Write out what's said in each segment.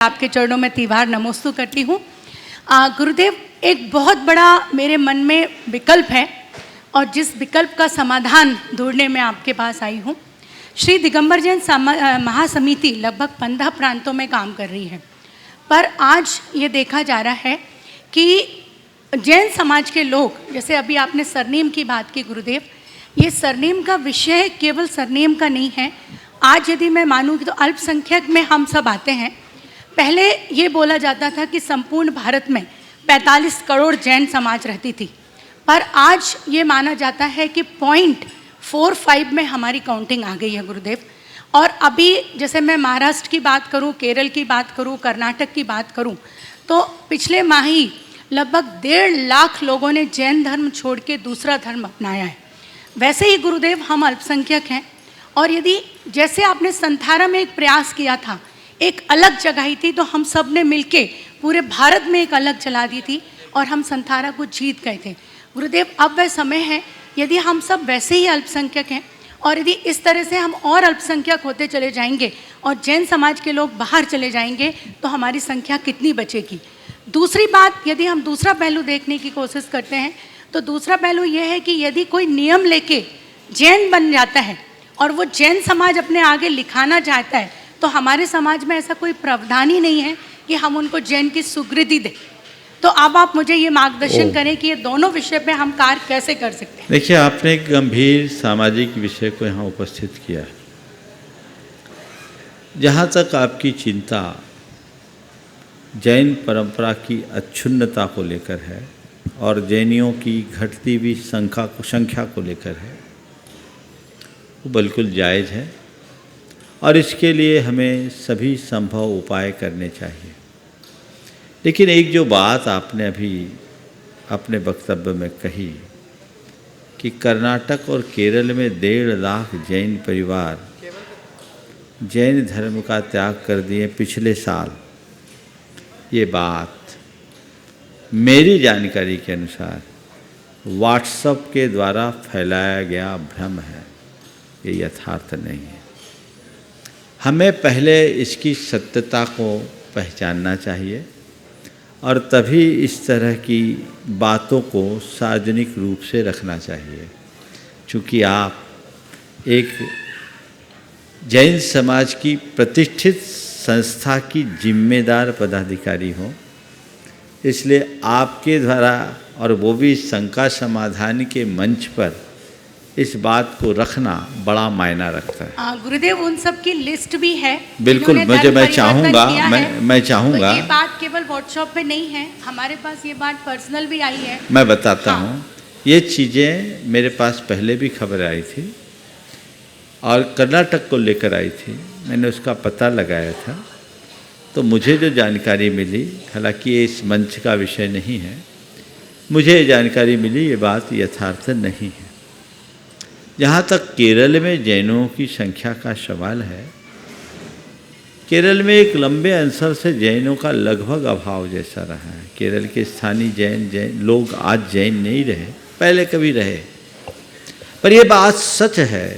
आपके चरणों में तीवार नमोस्तु करती हूँ। गुरुदेव, एक बहुत बड़ा मेरे मन में विकल्प है और जिस विकल्प का समाधान ढूंढने में आपके पास आई हूँ। श्री दिगंबर जैन महासमिति लगभग 15 प्रांतों में काम कर रही है, पर आज ये देखा जा रहा है कि जैन समाज के लोग, जैसे अभी आपने सरनेम की बात की गुरुदेव, ये सरनेम का विषय केवल सरनेम का नहीं है। आज यदि मैं मानूँ कि तो अल्पसंख्यक में हम सब आते हैं। पहले ये बोला जाता था कि संपूर्ण भारत में 45 करोड़ जैन समाज रहती थी, पर आज ये माना जाता है कि 0.45 में हमारी काउंटिंग आ गई है गुरुदेव। और अभी जैसे मैं महाराष्ट्र की बात करूं, केरल की बात करूं, कर्नाटक की बात करूं, तो पिछले माह ही लगभग 1.5 लाख लोगों ने जैन धर्म छोड़ के दूसरा धर्म अपनाया है। वैसे ही गुरुदेव हम अल्पसंख्यक हैं, और यदि जैसे आपने संथारा में एक प्रयास किया था, एक अलग जगह थी, तो हम सब ने मिलके पूरे भारत में एक अलग चला दी थी और हम संथारा को जीत गए थे। गुरुदेव, अब वह समय है, यदि हम सब वैसे ही अल्पसंख्यक हैं और यदि इस तरह से हम और अल्पसंख्यक होते चले जाएंगे और जैन समाज के लोग बाहर चले जाएंगे, तो हमारी संख्या कितनी बचेगी। दूसरी बात, यदि हम दूसरा पहलू देखने की कोशिश करते हैं, तो दूसरा पहलू यह है कि यदि कोई नियम लेके जैन बन जाता है और वो जैन समाज अपने आगे लिखाना चाहता है, तो हमारे समाज में ऐसा कोई प्रावधान ही नहीं है कि हम उनको जैन की सुकृति दें। तो अब आप मुझे ये मार्गदर्शन करें कि ये दोनों विषय पे हम कार्य कैसे कर सकते हैं। देखिए, आपने एक गंभीर सामाजिक विषय को यहाँ उपस्थित किया। जहाँ तक आपकी चिंता जैन परंपरा की अक्षुण्णता को लेकर है और जैनियों की घटती हुई संख्या को लेकर है, वो बिल्कुल जायज़ है और इसके लिए हमें सभी संभव उपाय करने चाहिए। लेकिन एक जो बात आपने अभी अपने वक्तव्य में कही कि कर्नाटक और केरल में 1.5 लाख जैन परिवार जैन धर्म का त्याग कर दिए पिछले साल, ये बात मेरी जानकारी के अनुसार व्हाट्सएप के द्वारा फैलाया गया भ्रम है, ये यथार्थ नहीं है। हमें पहले इसकी सत्यता को पहचानना चाहिए और तभी इस तरह की बातों को सार्वजनिक रूप से रखना चाहिए। चूँकि आप एक जैन समाज की प्रतिष्ठित संस्था की जिम्मेदार पदाधिकारी हो, इसलिए आपके द्वारा, और वो भी शंका समाधान के मंच पर, इस बात को रखना बड़ा मायना रखता है। गुरुदेव, उन सब की लिस्ट भी है। बिल्कुल, मैं चाहूँगा तो ये बात केवल व्हाट्सएप पे नहीं है, हमारे पास ये बात पर्सनल भी आई है। मैं बताता हूँ। ये चीज़ें मेरे पास पहले भी खबर आई थी और कर्नाटक को लेकर आई थी। मैंने उसका पता लगाया था, तो मुझे जो जानकारी मिली, हालांकि ये इस मंच का विषय नहीं है, मुझे जानकारी मिली ये बात यथार्थ नहीं है। जहाँ तक केरल में जैनों की संख्या का सवाल है, केरल में एक लंबे अंतर से जैनों का लगभग अभाव जैसा रहा है। केरल के स्थानीय जैन लोग आज जैन नहीं रहे, पहले कभी रहे। पर यह बात सच है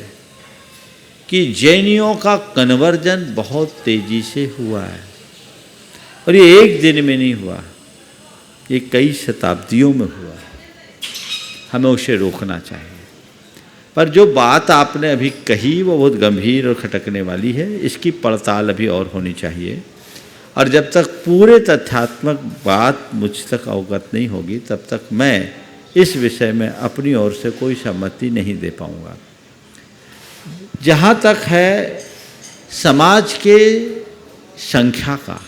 कि जैनियों का कन्वर्जन बहुत तेजी से हुआ है और ये एक दिन में नहीं हुआ, ये कई शताब्दियों में हुआ है। हमें उसे रोकना चाहिए। पर जो बात आपने अभी कही वो बहुत गंभीर और खटकने वाली है, इसकी पड़ताल अभी और होनी चाहिए। और जब तक पूरे तथ्यात्मक बात मुझ तक अवगत नहीं होगी, तब तक मैं इस विषय में अपनी ओर से कोई सहमति नहीं दे पाऊँगा। जहाँ तक है समाज के संख्या का,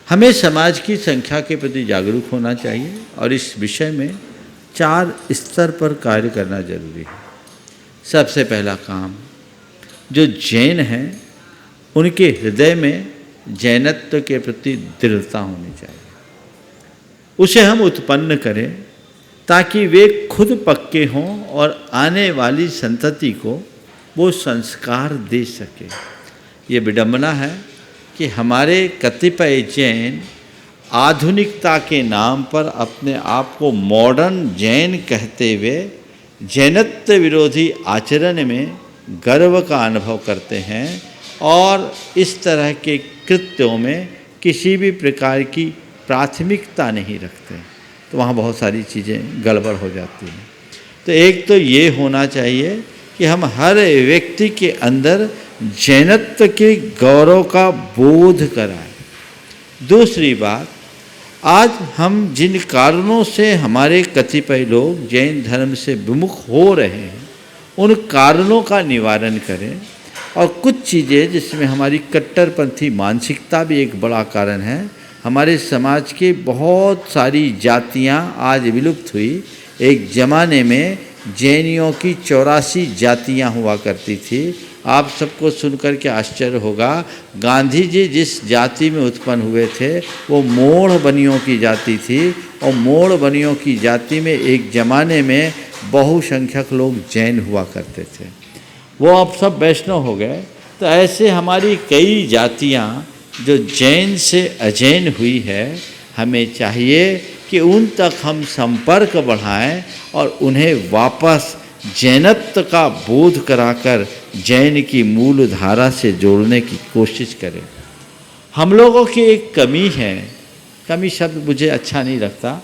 हमें समाज की संख्या के प्रति जागरूक होना चाहिए और इस विषय में 4 स्तर पर कार्य करना जरूरी है। सबसे पहला काम, जो जैन हैं उनके हृदय में जैनत्व के प्रति दृढ़ता होनी चाहिए। उसे हम उत्पन्न करें ताकि वे खुद पक्के हों और आने वाली संतति को वो संस्कार दे सके। ये विडंबना है कि हमारे कतिपय जैन आधुनिकता के नाम पर अपने आप को मॉडर्न जैन कहते हुए जैनत्व विरोधी आचरण में गर्व का अनुभव करते हैं और इस तरह के कृत्यों में किसी भी प्रकार की प्राथमिकता नहीं रखते, तो वहाँ बहुत सारी चीज़ें गड़बड़ हो जाती हैं। तो एक तो ये होना चाहिए कि हम हर व्यक्ति के अंदर जैनत्व के गौरव का बोध कराएं। दूसरी बात, आज हम जिन कारणों से हमारे कतिपय लोग जैन धर्म से विमुख हो रहे हैं, उन कारणों का निवारण करें। और कुछ चीज़ें जिसमें हमारी कट्टरपंथी मानसिकता भी एक बड़ा कारण है। हमारे समाज के बहुत सारी जातियां आज विलुप्त हुई। एक ज़माने में जैनियों की 84 जातियां हुआ करती थी। आप सबको सुनकर के आश्चर्य होगा, गांधी जी जिस जाति में उत्पन्न हुए थे वो मोड़ बनियों की जाति थी, और मोड़ बनियों की जाति में एक ज़माने में बहुसंख्यक लोग जैन हुआ करते थे। वो अब सब वैष्णव हो गए। तो ऐसे हमारी कई जातियां जो जैन से अजैन हुई है, हमें चाहिए कि उन तक हम संपर्क बढ़ाएं और उन्हें वापस जैनत्व का बोध कराकर जैन की मूल धारा से जोड़ने की कोशिश करें। हम लोगों की एक कमी है, कमी शब्द मुझे अच्छा नहीं लगता,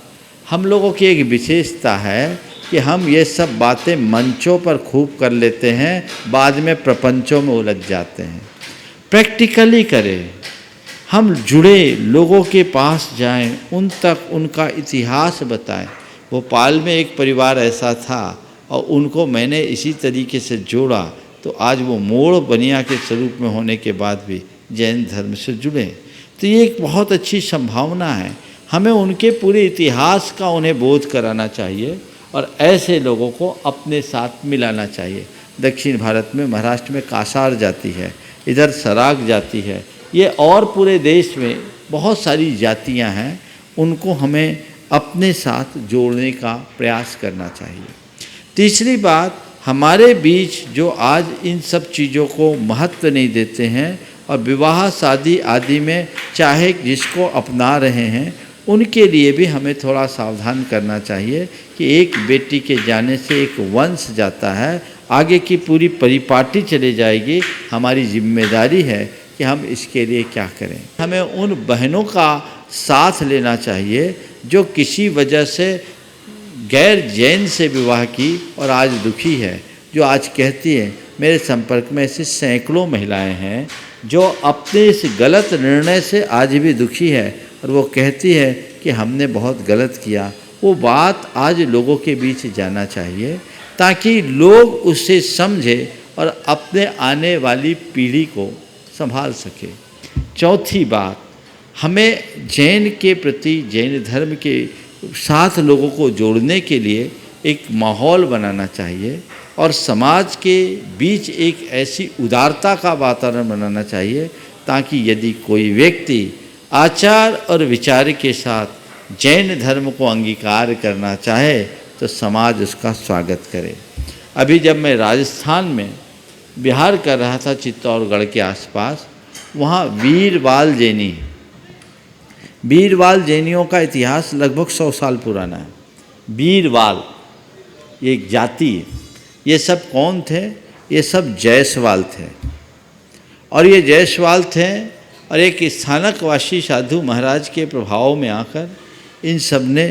हम लोगों की एक विशेषता है कि हम ये सब बातें मंचों पर खूब कर लेते हैं, बाद में प्रपंचों में उलझ जाते हैं। प्रैक्टिकली करें, हम जुड़े लोगों के पास जाएं, उन तक उनका इतिहास बताएं। भोपाल में एक परिवार ऐसा था और उनको मैंने इसी तरीके से जोड़ा, तो आज वो मोड़ बनिया के स्वरूप में होने के बाद भी जैन धर्म से जुड़े। तो ये एक बहुत अच्छी संभावना है। हमें उनके पूरे इतिहास का उन्हें बोध कराना चाहिए और ऐसे लोगों को अपने साथ मिलाना चाहिए। दक्षिण भारत में महाराष्ट्र में कासार जाति है, इधर सराग जाति है, ये और पूरे देश में बहुत सारी जातियां हैं, उनको हमें अपने साथ जोड़ने का प्रयास करना चाहिए। तीसरी बात, हमारे बीच जो आज इन सब चीज़ों को महत्व नहीं देते हैं और विवाह शादी आदि में चाहे जिसको अपना रहे हैं, उनके लिए भी हमें थोड़ा सावधान करना चाहिए कि एक बेटी के जाने से एक वंश जाता है, आगे की पूरी परिपाटी चली जाएगी। हमारी जिम्मेदारी है कि हम इसके लिए क्या करें। हमें उन बहनों का साथ लेना चाहिए जो किसी वजह से गैर जैन से विवाह की और आज दुखी है, जो आज कहती है, मेरे संपर्क में ऐसी सैकड़ों महिलाएं हैं जो अपने इस गलत निर्णय से आज भी दुखी है और वो कहती है कि हमने बहुत गलत किया। वो बात आज लोगों के बीच जाना चाहिए ताकि लोग उसे समझें और अपने आने वाली पीढ़ी को संभाल सके। चौथी बात, हमें जैन के प्रति, जैन धर्म के साथ लोगों को जोड़ने के लिए एक माहौल बनाना चाहिए और समाज के बीच एक ऐसी उदारता का वातावरण बनाना चाहिए ताकि यदि कोई व्यक्ति आचार और विचार के साथ जैन धर्म को अंगीकार करना चाहे तो समाज उसका स्वागत करे। अभी जब मैं राजस्थान में बिहार कर रहा था, चित्तौड़गढ़ के आसपास, वहाँ वीरवाल जैनी, वीरवाल जैनियों का इतिहास लगभग 100 साल पुराना है। वीरवाल ये एक जाति है। ये सब कौन थे? ये सब जायसवाल थे। और ये जायसवाल थे और एक स्थानकवासी साधु महाराज के प्रभाव में आकर इन सब ने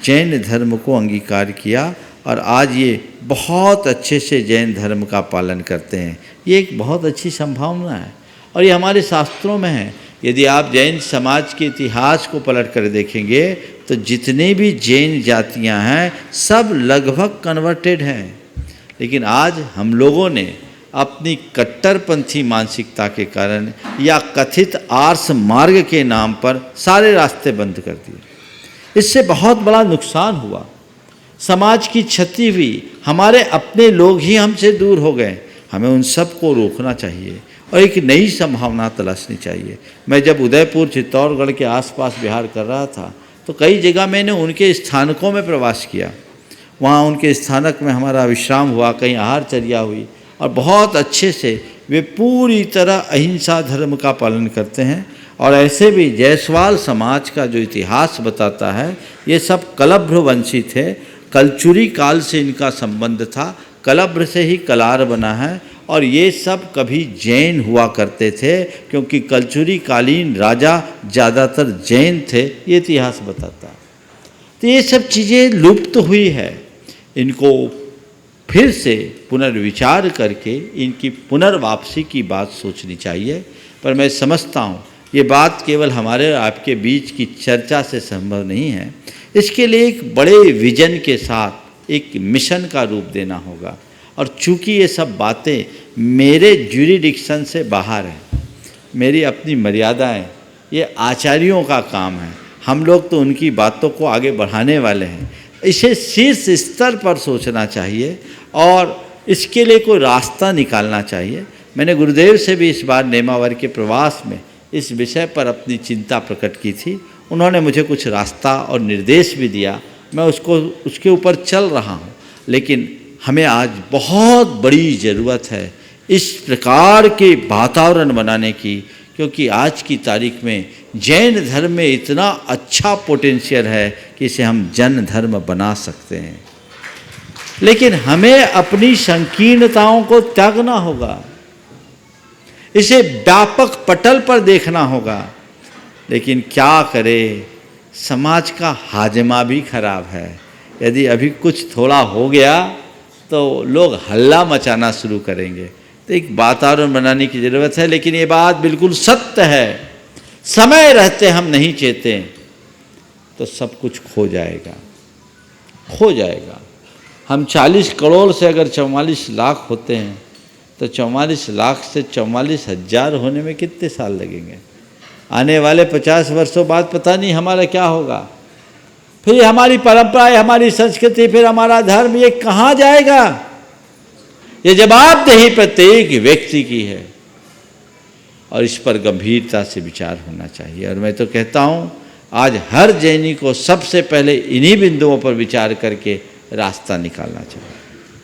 जैन धर्म को अंगीकार किया और आज ये बहुत अच्छे से जैन धर्म का पालन करते हैं। ये एक बहुत अच्छी संभावना है और ये हमारे शास्त्रों में है। यदि आप जैन समाज के इतिहास को पलट कर देखेंगे तो जितने भी जैन जातियां हैं सब लगभग कन्वर्टेड हैं, लेकिन आज हम लोगों ने अपनी कट्टरपंथी मानसिकता के कारण या कथित आर्ष मार्ग के नाम पर सारे रास्ते बंद कर दिए। इससे बहुत बड़ा नुकसान हुआ, समाज की क्षति हुई, हमारे अपने लोग ही हमसे दूर हो गए। हमें उन सब को रोकना चाहिए और एक नई संभावना तलाशनी चाहिए। मैं जब उदयपुर, चित्तौड़गढ़ के आसपास बिहार कर रहा था तो कई जगह मैंने उनके स्थानकों में प्रवास किया। वहाँ उनके स्थानक में हमारा विश्राम हुआ, कहीं आहारचर्या हुई और बहुत अच्छे से वे पूरी तरह अहिंसा धर्म का पालन करते हैं। और ऐसे भी जायसवाल समाज का जो इतिहास बताता है, ये सब कलभ्र वंशी थे। कलचुरी काल से इनका संबंध था, कलभ्र से ही कलार बना है और ये सब कभी जैन हुआ करते थे, क्योंकि कलचुरी कालीन राजा ज़्यादातर जैन थे, ये इतिहास बताता है। तो ये सब चीज़ें लुप्त हुई है, इनको फिर से पुनर्विचार करके इनकी पुनर्वापसी की बात सोचनी चाहिए। पर मैं समझता हूँ ये बात केवल हमारे आपके बीच की चर्चा से संभव नहीं है, इसके लिए एक बड़े विजन के साथ एक मिशन का रूप देना होगा। और चूँकि ये सब बातें मेरे ज्यूरिडिक्शन से बाहर हैं, मेरी अपनी मर्यादाएं, ये आचार्यों का काम है, हम लोग तो उनकी बातों को आगे बढ़ाने वाले हैं। इसे शीर्ष स्तर पर सोचना चाहिए और इसके लिए कोई रास्ता निकालना चाहिए। मैंने गुरुदेव से भी इस बार नेमावर के प्रवास में इस विषय पर अपनी चिंता प्रकट की थी। उन्होंने मुझे कुछ रास्ता और निर्देश भी दिया, मैं उसके ऊपर चल रहा हूँ। लेकिन हमें आज बहुत बड़ी ज़रूरत है इस प्रकार के वातावरण बनाने की, क्योंकि आज की तारीख में जैन धर्म में इतना अच्छा पोटेंशियल है कि इसे हम जन धर्म बना सकते हैं। लेकिन हमें अपनी संकीर्णताओं को त्यागना होगा, इसे व्यापक पटल पर देखना होगा। लेकिन क्या करें, समाज का हाजमा भी खराब है। यदि अभी कुछ थोड़ा हो गया तो लोग हल्ला मचाना शुरू करेंगे। तो एक वातावरण बनाने की ज़रूरत है। लेकिन ये बात बिल्कुल सत्य है, समय रहते हम नहीं चेते तो सब कुछ खो जाएगा, खो जाएगा। हम 40 करोड़ से अगर 44 लाख होते हैं तो 44 लाख से 44,000 होने में कितने साल लगेंगे? आने वाले 50 वर्षों बाद पता नहीं हमारा क्या होगा। फिर हमारी परंपराएं, हमारी संस्कृति, फिर हमारा धर्म, ये कहाँ जाएगा? ये जवाबदेही प्रत्येक व्यक्ति की है और इस पर गंभीरता से विचार होना चाहिए। और मैं तो कहता हूँ आज हर जैनी को सबसे पहले इन्हीं बिंदुओं पर विचार करके रास्ता निकालना चाहिए।